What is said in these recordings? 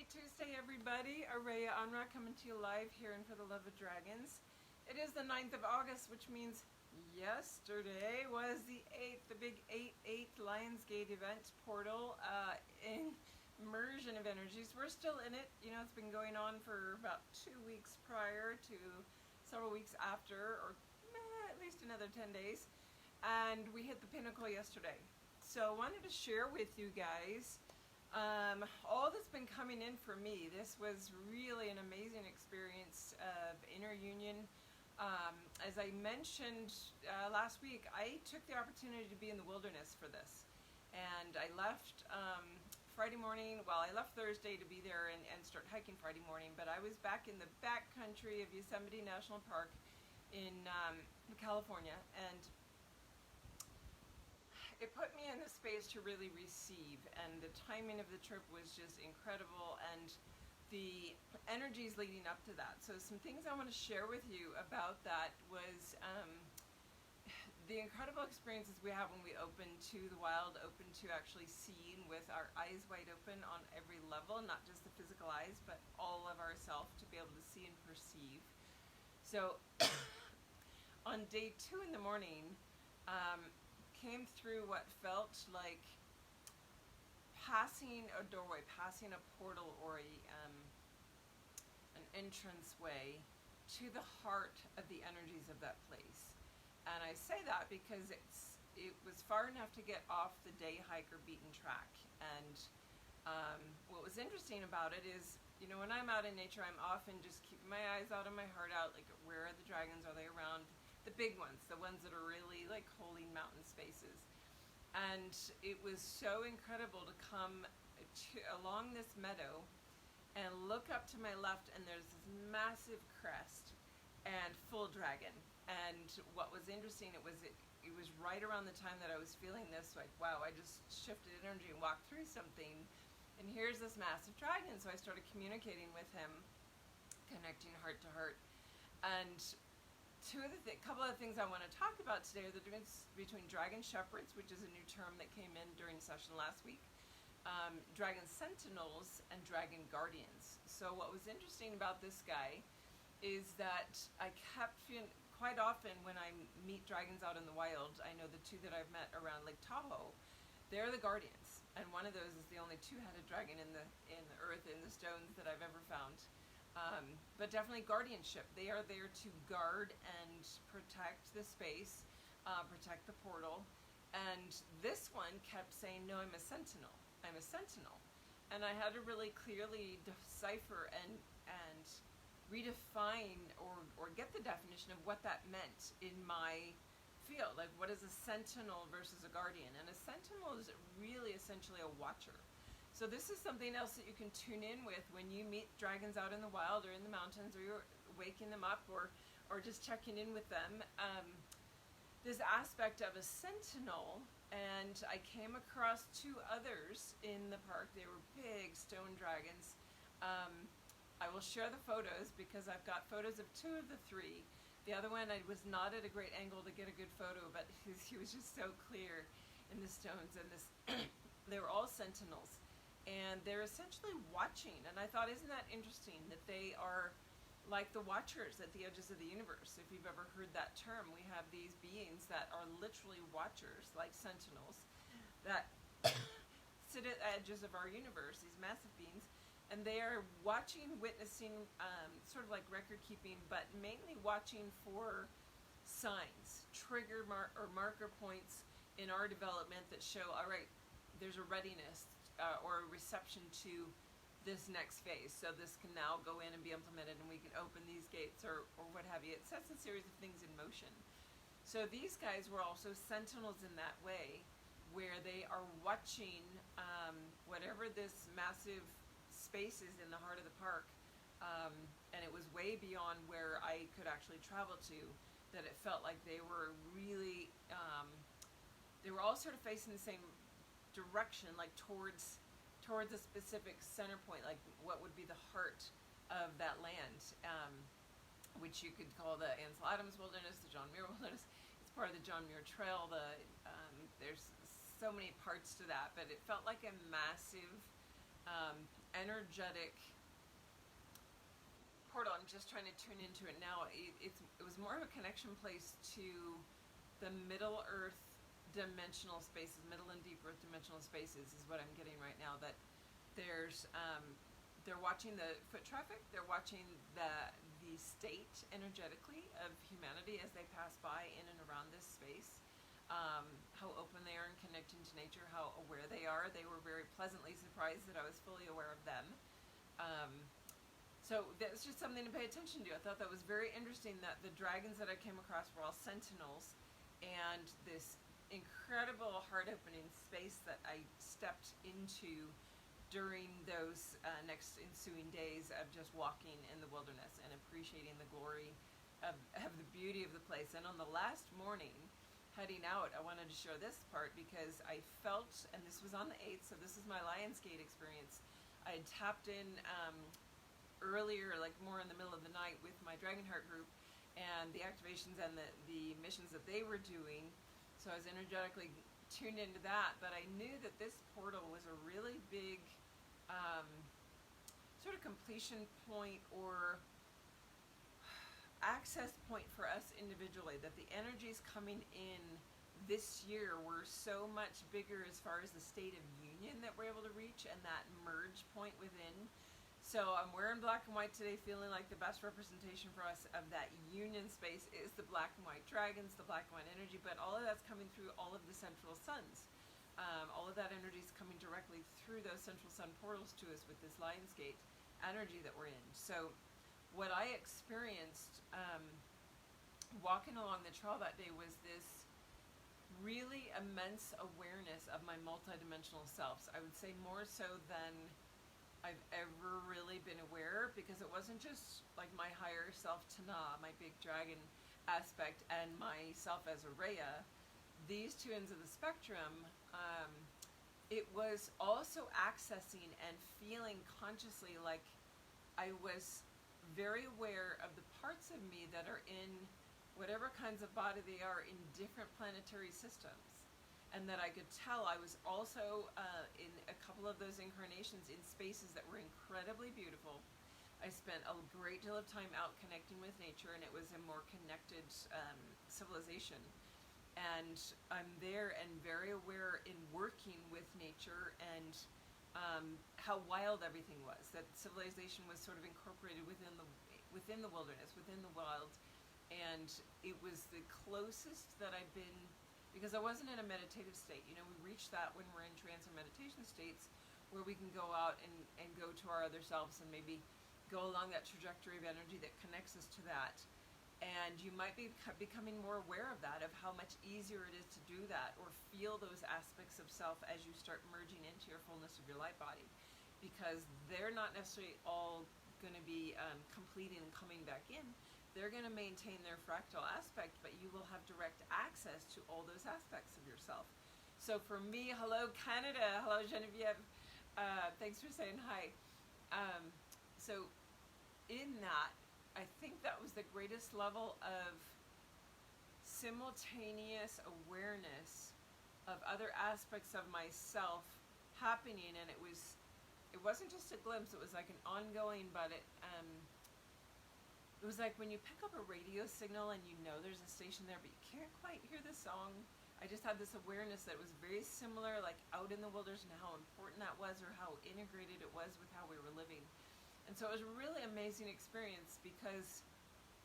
Happy Tuesday, everybody. Araya Anra coming to you live here in For the Love of Dragons. It is the 9th of August, which means yesterday was the 8th, the big 8/8 Lionsgate event portal immersion of energies. We're still in it. You know, it's been going on for about 2 weeks prior to several weeks after, or at least another 10 days. And we hit the pinnacle yesterday. So I wanted to share with you guys all that's been coming in for me. This was really an amazing experience of inner union. As I mentioned last week, I took the opportunity to be in the wilderness for this. And I left Friday morning, well, I left Thursday to be there and start hiking Friday morning, but I was back in the back country of Yosemite National Park in California, and it put me in the space to really receive, and the timing of the trip was just incredible, and the energies leading up to that. So some things I want to share with you about that was the incredible experiences we have when we open to the wild, open to actually seeing with our eyes wide open on every level, not just the physical eyes, but all of ourselves to be able to see and perceive. So on day 2 in the morning, came through what felt like passing a doorway, passing a portal, or an entrance way to the heart of the energies of that place. And I say that because it was far enough to get off the day hike or beaten track. And what was interesting about it is, you know, when I'm out in nature, I'm often just keeping my eyes out and my heart out, like, where are the dragons? Are they around? The big ones, the ones that are really like holding mountain spaces. And it was so incredible to come along this meadow and look up to my left, and there's this massive crest and full dragon. And what was interesting, it was right around the time that I was feeling this, like, wow, I just shifted energy and walked through something, and here's this massive dragon. So I started communicating with him, connecting heart to heart. And couple of things I want to talk about today are the difference between dragon shepherds, which is a new term that came in during session last week, dragon sentinels, and dragon guardians. So what was interesting about this guy is that I kept feeling, quite often when I meet dragons out in the wild, I know the 2 that I've met around Lake Tahoe, they're the guardians, and one of those is the only 2-headed dragon in the earth, in the stones that I've ever found. But definitely guardianship. They are there to guard and protect the space, protect the portal. And this one kept saying, no, I'm a sentinel. I'm a sentinel. And I had to really clearly decipher and redefine or get the definition of what that meant in my field. Like, what is a sentinel versus a guardian? And a sentinel is really essentially a watcher. So this is something else that you can tune in with when you meet dragons out in the wild or in the mountains, or you're waking them up or just checking in with them. This aspect of a sentinel, and I came across 2 others in the park. They were big stone dragons. I will share the photos because I've got photos of 2 of the 3. The other one, I was not at a great angle to get a good photo, but he was just so clear in the stones. And they were all sentinels. And they're essentially watching. And I thought, isn't that interesting that they are like the watchers at the edges of the universe? If you've ever heard that term, we have these beings that are literally watchers, like sentinels, that sit at the edges of our universe, these massive beings. And they are watching, witnessing, sort of like record keeping, but mainly watching for signs, trigger or marker points in our development that show, all right, there's a readiness or a reception to this next phase. So this can now go in and be implemented, and we can open these gates or what have you. It sets a series of things in motion. So these guys were also sentinels in that way, where they are watching whatever this massive space is in the heart of the park. And it was way beyond where I could actually travel to, that it felt like they were really, they were all sort of facing the same direction, like towards a specific center point, like what would be the heart of that land, which you could call the Ansel Adams Wilderness, the John Muir Wilderness. It's part of the John Muir Trail. There's so many parts to that, but it felt like a massive energetic portal. I'm just trying to tune into it now. It was more of a connection place to the Middle Earth dimensional spaces, Middle and Deep Earth dimensional spaces is what I'm getting right now. That there's they're watching the foot traffic, they're watching the state energetically of humanity as they pass by in and around this space. How open they are in connecting to nature, how aware they are. They were very pleasantly surprised that I was fully aware of them. So that's just something to pay attention to. I thought that was very interesting that the dragons that I came across were all sentinels, and this incredible heart-opening space that I stepped into during those next ensuing days of just walking in the wilderness and appreciating the glory of the beauty of the place. And on the last morning, heading out, I wanted to share this part because I felt, and this was on the 8th, so this is my Lionsgate experience. I had tapped in earlier, like more in the middle of the night with my Dragonheart group and the activations and the missions that they were doing. So I was energetically tuned into that, but I knew that this portal was a really big sort of completion point or access point for us individually, that the energies coming in this year were so much bigger as far as the state of union that we're able to reach and that merge point within. So I'm wearing black and white today, feeling like the best representation for us of that union space is the black and white dragons, the black and white energy, but all of that's coming through all of the central suns. All of that energy is coming directly through those central sun portals to us with this Lionsgate energy that we're in. So what I experienced walking along the trail that day was this really immense awareness of my multidimensional selves. I would say more so than I've ever really been aware, because it wasn't just like my higher self Tana, my big dragon aspect, and myself as a Rhea, these two ends of the spectrum. It was also accessing and feeling consciously like I was very aware of the parts of me that are in whatever kinds of body they are in different planetary systems. And that I could tell I was also in a couple of those incarnations in spaces that were incredibly beautiful. I spent a great deal of time out connecting with nature, and it was a more connected civilization. And I'm there and very aware in working with nature and how wild everything was. That civilization was sort of incorporated within the wilderness, within the wild. And it was the closest that I've been, because I wasn't in a meditative state. You know, we reach that when we're in trance or meditation states where we can go out and go to our other selves and maybe go along that trajectory of energy that connects us to that. And you might be becoming more aware of that, of how much easier it is to do that or feel those aspects of self as you start merging into your fullness of your light body. Because they're not necessarily all going to be completing and coming back in. They're going to maintain their fractal aspect, but you will have direct access to all those aspects of yourself. So for me, hello Canada, hello Genevieve, thanks for saying hi. So in that, I think that was the greatest level of simultaneous awareness of other aspects of myself happening, and it wasn't just a glimpse, it was like an ongoing, but it was like when you pick up a radio signal and you know there's a station there, but you can't quite hear the song. I just had this awareness that it was very similar, like out in the wilderness, and how important that was, or how integrated it was with how we were living. And so it was a really amazing experience because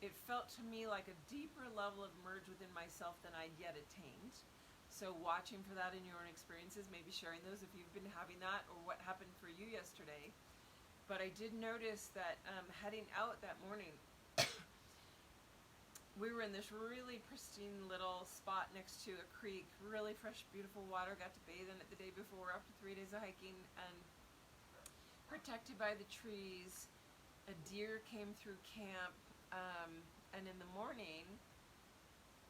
it felt to me like a deeper level of merge within myself than I'd yet attained. So watching for that in your own experiences, maybe sharing those if you've been having that, or what happened for you yesterday. But I did notice that heading out that morning, we were in this really pristine little spot next to a creek, really fresh, beautiful water. Got to bathe in it the day before after 3 days of hiking, and protected by the trees. A deer came through camp, and in the morning,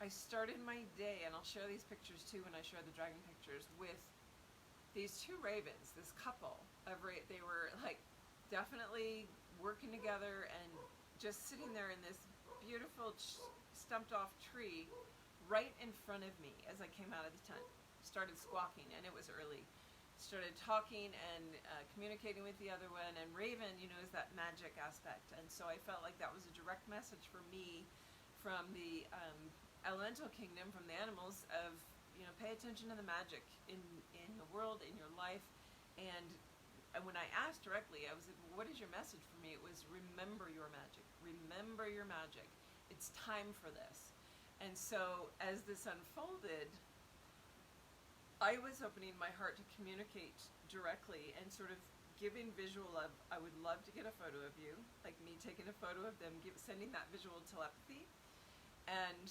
I started my day, and I'll share these pictures too when I share the dragon pictures, with these two ravens, this couple of they were like definitely working together and just sitting there in this beautiful stumped off tree right in front of me as I came out of the tent. Started squawking, and it was early. started talking and communicating with the other one, and Raven, is that magic aspect. And so I felt like that was a direct message for me from the elemental kingdom, from the animals, of pay attention to the magic in the world, in your life. And when I asked directly, I was like, what is your message for me? It was, remember your magic. Remember your magic. It's time for this. And so as this unfolded, I was opening my heart to communicate directly and sort of giving visual of, I would love to get a photo of you, like me taking a photo of them, sending that visual telepathy. And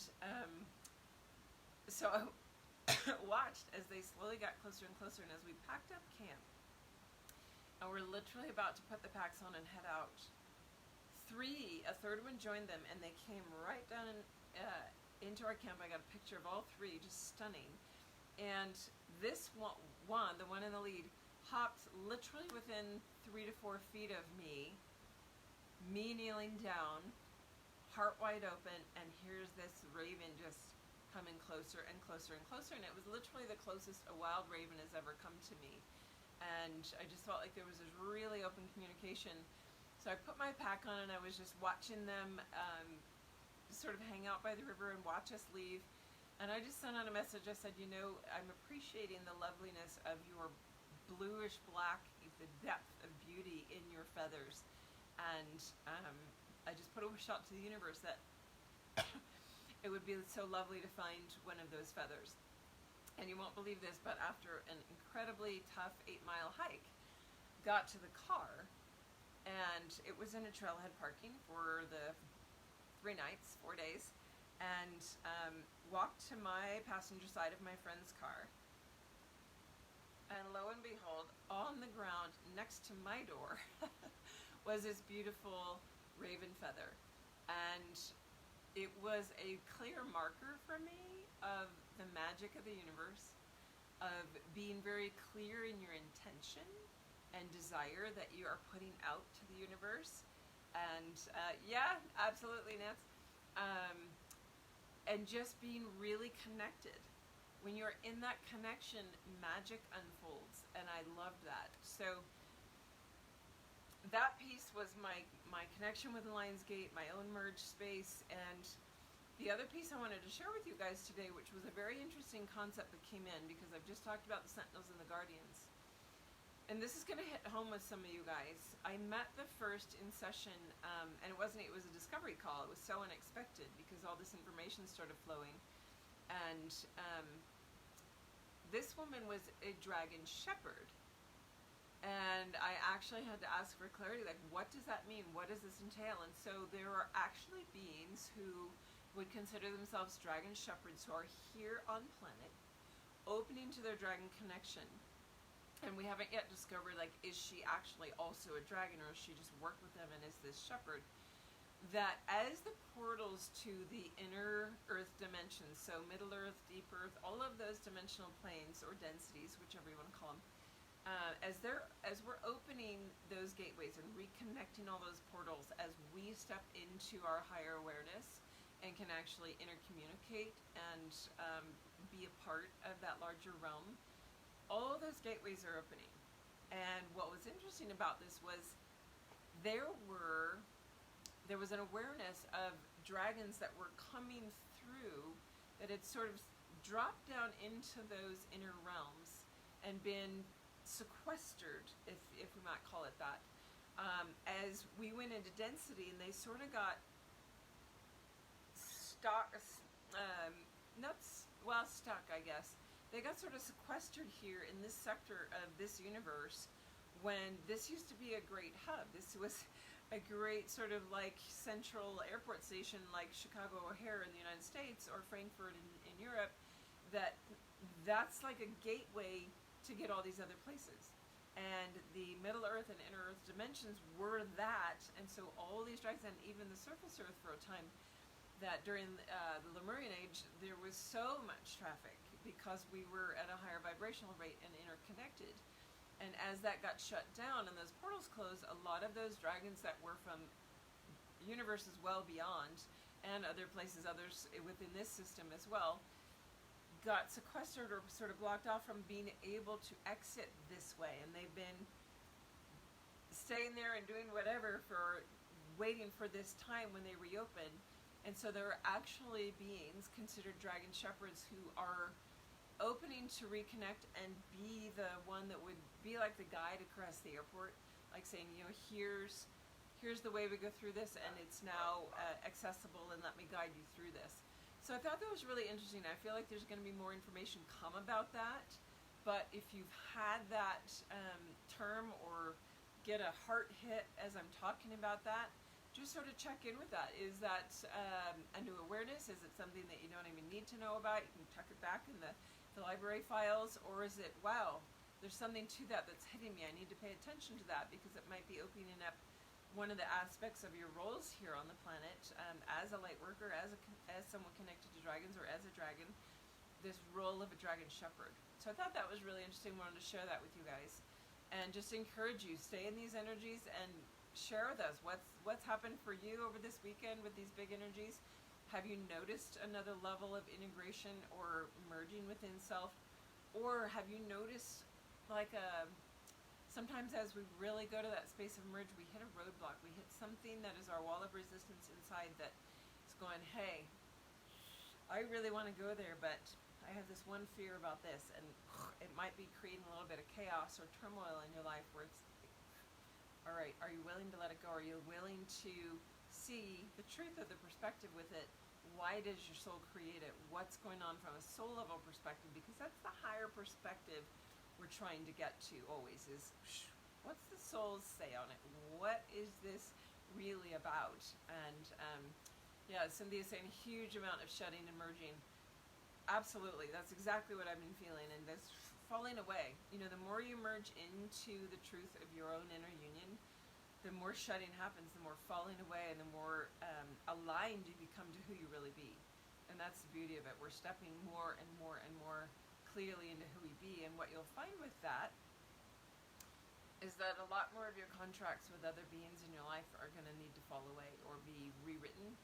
so I watched as they slowly got closer and closer, and as we packed up camp, and we're literally about to put the packs on and head out, a third one joined them, and they came right down into our camp. I got a picture of all three, just stunning. And this one, the one in the lead, hopped literally within 3 to 4 feet of me kneeling down, heart wide open, and here's this raven just coming closer and closer and closer, and it was literally the closest a wild raven has ever come to me. And I just felt like there was this really open communication. So I put my pack on, and I was just watching them sort of hang out by the river and watch us leave. And I just sent out a message. I said, I'm appreciating the loveliness of your bluish black, the depth of beauty in your feathers. And I just put a wish out to the universe that it would be so lovely to find one of those feathers. And you won't believe this, but after an incredibly tough 8-mile hike, got to the car, and it was in a trailhead parking for the 4 days, and walked to my passenger side of my friend's car, and lo and behold, on the ground next to my door was this beautiful raven feather. And it was a clear marker for me of the magic of the universe, of being very clear in your intention and desire that you are putting out to the universe. And yeah, absolutely, Nance. And just being really connected. When you're in that connection, magic unfolds, and I love that. So that piece was my connection with the Lion's Gate, my own merge space. And the other piece I wanted to share with you guys today, which was a very interesting concept that came in, because I've just talked about the Sentinels and the Guardians. And this is going to hit home with some of you guys. I met the first in session, and it was a discovery call. It was so unexpected because all this information started flowing. And this woman was a dragon shepherd. And I actually had to ask for clarity, like, what does that mean? What does this entail? And so there are actually beings who would consider themselves dragon shepherds who are here on planet, opening to their dragon connection. And we haven't yet discovered, like, is she actually also a dragon, or is she just worked with them and is this shepherd? That as the portals to the inner earth dimensions, so Middle Earth, Deep Earth, all of those dimensional planes or densities, whichever you want to call them, as we're opening those gateways and reconnecting all those portals, as we step into our higher awareness and can actually intercommunicate and be a part of that larger realm, all those gateways are opening. And what was interesting about this was there was an awareness of dragons that were coming through, that had sort of dropped down into those inner realms and been sequestered, if we might call it that, as we went into density, and they sort of got stuck, I guess. They got sort of sequestered here in this sector of this universe, when this used to be a great hub. This was a great sort of like central airport station, like Chicago O'Hare in the United States or Frankfurt in Europe. That's like a gateway to get all these other places. And the Middle Earth and Inner Earth dimensions were that. And so all these dragons, and even the surface Earth for a time, that during the Lemurian age, there was so much traffic because we were at a higher vibrational rate and interconnected. And as that got shut down and those portals closed, a lot of those dragons that were from universes well beyond, and other places, others within this system as well, got sequestered or sort of blocked off from being able to exit this way, and they've been staying there and doing whatever for waiting for this time when they reopen. And so there are actually beings considered dragon shepherds who are opening to reconnect and be the one that would be like the guide across the airport, like saying, here's the way we go through this, and it's now accessible, and let me guide you through this. So I thought that was really interesting. I feel like there's going to be more information come about that, but if you've had that term or get a heart hit as I'm talking about that, just sort of check in with that. Is that a new awareness? Is it something that you don't even need to know about? You can tuck it back in the library files, or is it, wow, there's something to that that's hitting me. I need to pay attention to that because it might be opening up one of the aspects of your roles here on the planet as a light worker, as someone connected to dragons, or as a dragon, this role of a dragon shepherd. So I thought that was really interesting. Wanted to share that with you guys, and just encourage you, stay in these energies and share with us what's happened for you over this weekend with these big energies. Have you noticed another level of integration or merging within self? Or have you noticed sometimes as we really go to that space of merge, we hit a roadblock. We hit something that is our wall of resistance inside that is going, hey, I really want to go there, but I have this one fear about this. And it might be creating a little bit of chaos or turmoil in your life where it's, all right, are you willing to let it go? Are you willing to see the truth of the perspective with it? Why does your soul create it? What's going on from a soul level perspective? Because that's the higher perspective we're trying to get to always is, what's the soul's say on it? What is this really about? And Cynthia's saying a huge amount of shedding and merging. Absolutely, that's exactly what I've been feeling. And this falling away, the more you merge into the truth of your own inner union, the more shedding happens, the more falling away, and the more aligned you become to who you really be. And that's the beauty of it. We're stepping more and more and more clearly into who we be. And what you'll find with that is that a lot more of your contracts with other beings in your life are going to need to fall away or be rewritten,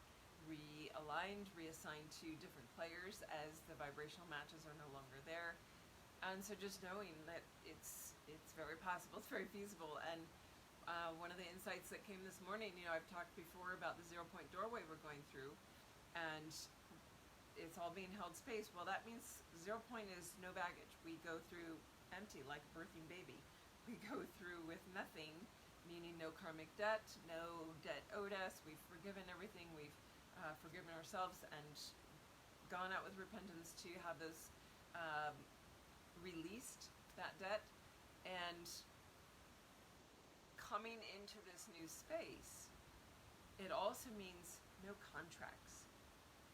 realigned, reassigned to different players as the vibrational matches are no longer there. And so just knowing that it's very possible, it's very feasible. And one of the insights that came this morning, I've talked before about the 0-point doorway we're going through, and it's all being held space. Well, that means 0 point is no baggage. We go through empty, like a birthing baby. We go through with nothing, meaning no karmic debt, no debt owed us. We've forgiven everything. We've forgiven ourselves and gone out with repentance to have those released, that debt. And coming into this new space, it also means no contracts.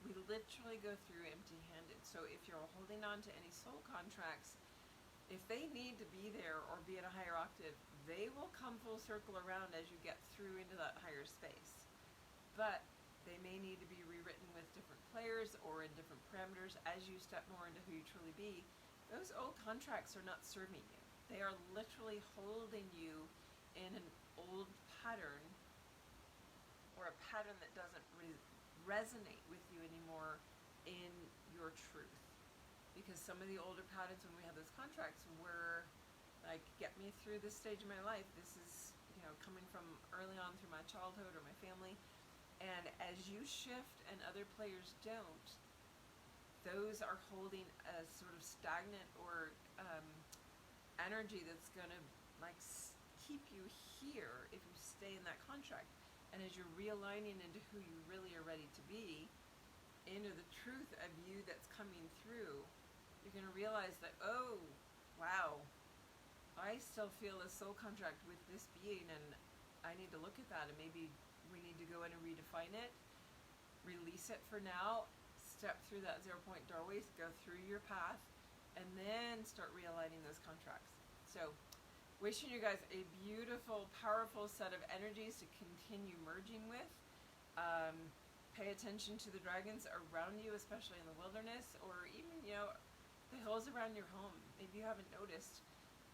We literally go through empty-handed. So if you're holding on to any soul contracts, if they need to be there or be at a higher octave, they will come full circle around as you get through into that higher space. But they may need to be rewritten with different players or in different parameters as you step more into who you truly be. Those old contracts are not serving you. They are literally holding you in an old pattern, or a pattern that doesn't resonate with you anymore in your truth. Because some of the older patterns when we have those contracts were like, get me through this stage of my life. This is, coming from early on through my childhood or my family. And as you shift and other players don't, those are holding a sort of stagnant or energy that's going to keep you here if you stay in that contract. And as you're realigning into who you really are ready to be, into the truth of you that's coming through, you're going to realize that, oh, wow, I still feel a soul contract with this being, and I need to look at that, and maybe we need to go in and redefine it, release it for now, step through that 0-point doorway, go through your path, and then start realigning those contracts. So, wishing you guys a beautiful, powerful set of energies to continue merging with. Pay attention to the dragons around you, especially in the wilderness, or even, the hills around your home. Maybe you haven't noticed,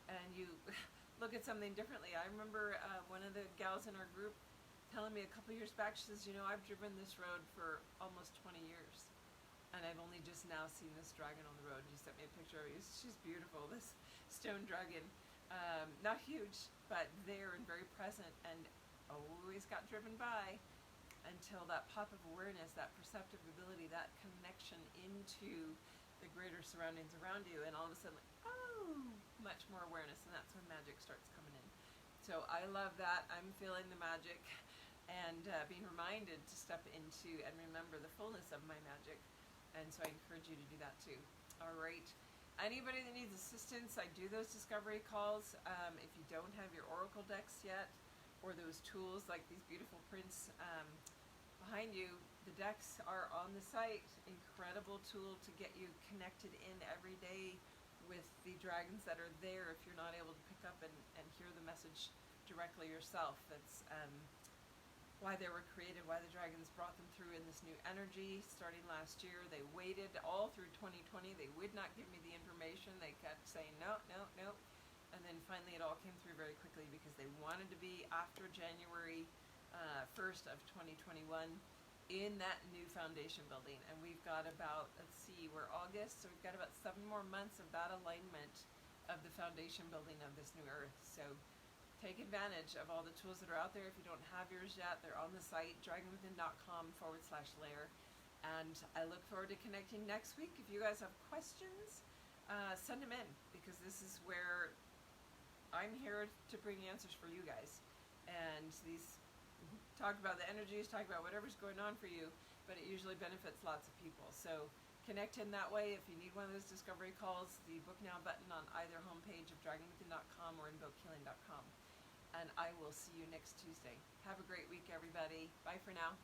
and you look at something differently. I remember one of the gals in our group telling me a couple years back, she says, I've driven this road for almost 20 years. And I've only just now seen this dragon on the road. You sent me a picture. She's beautiful, this stone dragon. Not huge, but there and very present, and always got driven by until that pop of awareness, that perceptive ability, that connection into the greater surroundings around you, and all of a sudden, like, oh, much more awareness, and that's when magic starts coming in. So I love that. I'm feeling the magic, and being reminded to step into and remember the fullness of my magic. And so I encourage you to do that too. All right. Anybody that needs assistance, I do those discovery calls. If you don't have your oracle decks yet, or those tools like these beautiful prints behind you, the decks are on the site. Incredible tool to get you connected in every day with the dragons that are there if you're not able to pick up and hear the message directly yourself. That's why they were created, why the dragons brought them through in this new energy starting last year. They waited all through 2020. They would not give me the information. They kept saying no, no, no. And then finally it all came through very quickly because they wanted to be after January 1st of 2021 in that new foundation building. And we've got about, let's see, we're August, so we've got about 7 more months of that alignment of the foundation building of this new earth. So take advantage of all the tools that are out there. If you don't have yours yet, they're on the site, dragonwithin.com/lair. And I look forward to connecting next week. If you guys have questions, send them in, because this is where I'm here to bring answers for you guys. And these talk about the energies, talk about whatever's going on for you, but it usually benefits lots of people. So connect in that way. If you need one of those discovery calls, the book now button on either homepage of dragonwithin.com or invokehealing.com. And I will see you next Tuesday. Have a great week, everybody. Bye for now.